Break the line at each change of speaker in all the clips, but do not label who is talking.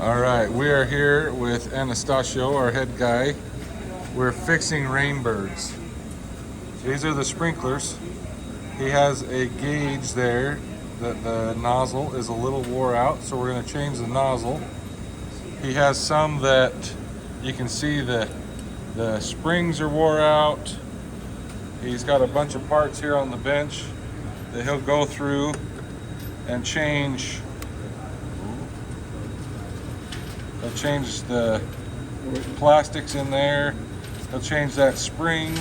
All right, we are here with Anastasio, our head guy. We're fixing Rainbirds. These are the sprinklers. He has a gauge there that the nozzle is a little wore out, so we're going to change the nozzle. He has some that you can see the springs are wore out. He's got a bunch of parts here on the bench that he'll go through and change. He'll change the plastics in there. He'll change that spring.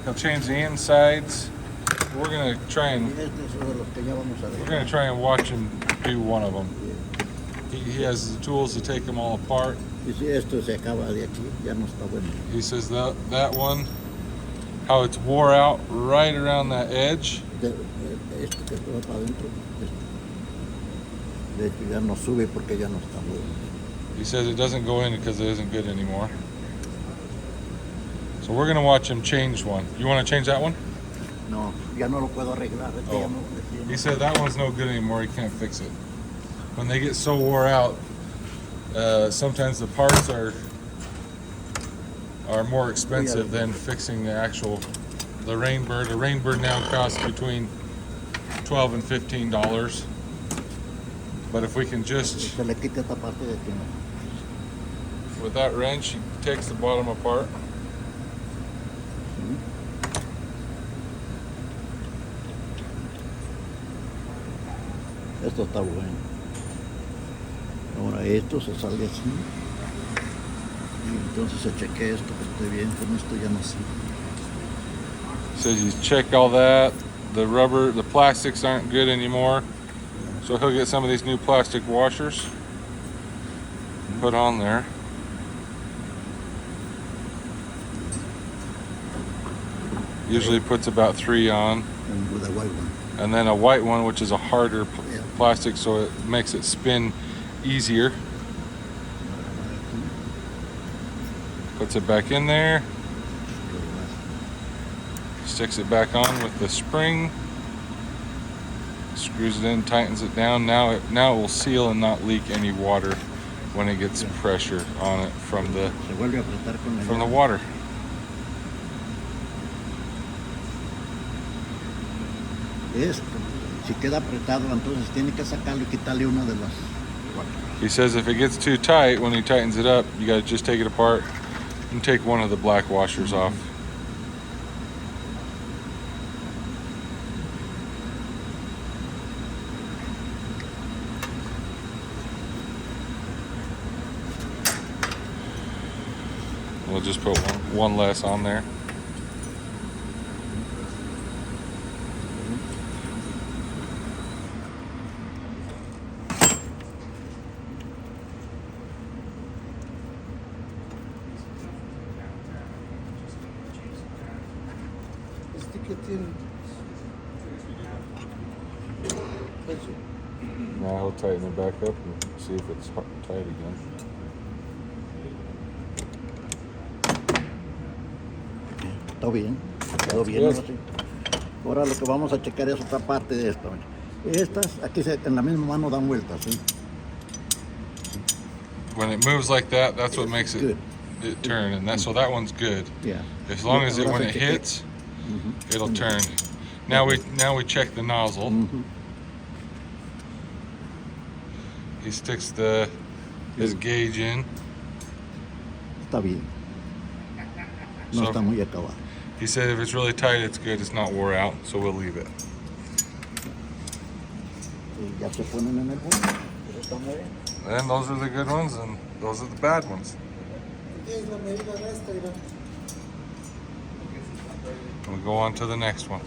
He'll change the insides. We're gonna try and watch him do one of them. He has the tools to take them all apart. He says that one, how it's wore out right around that edge. He says it doesn't go in because it isn't good anymore. So we're gonna watch him change one. You want to change that one?
No, ya no lo puedo arreglar.
Oh. He said that one's no good anymore. He can't fix it. When they get so wore out, sometimes the parts are more expensive than fixing the Rainbird. A Rainbird now costs between $12 and $15. But if we can just, with that wrench, he takes the bottom apart.
Esto está bueno. Ahora esto se sale así. Y entonces se chequea esto que esté bien. Con esto ya no sé.
Says he's checked all that. The rubber, the plastics aren't good anymore. So he'll get some of these new plastic washers put on there. Usually puts about 3 on.
And with a white one.
And then a white one, which is a harder plastic, so it makes it spin easier. Puts it back in there. Sticks it back on with the spring. Screws it in, tightens it down. Now it will seal and not leak any water when it gets pressure on it from the water.
Si queda apretado, entonces tiene que sacarlo y quitarle una de las.
He says if it gets too tight, when he tightens it up, you got to just take it apart and take one of the black washers off. We'll just put one less on there. Now he'll tighten it back up and see if it's tight again.
Está bien, quedó bien. Ahora lo que vamos a checar es otra parte de esto. Estas aquí en la misma mano dan vueltas, ¿sí?
When it moves like that, that's what makes it turn, and so that one's good.
Yeah.
As long as when it hits, it'll turn. Now we check the nozzle. He sticks his gauge in.
Está bien. No está muy acabado.
He said if it's really tight, it's good. It's not wore out, so we'll leave it.
Ya se ponen en el bote. Está muy bien.
And those are the good ones, and those are the bad ones. We'll go on to the next one.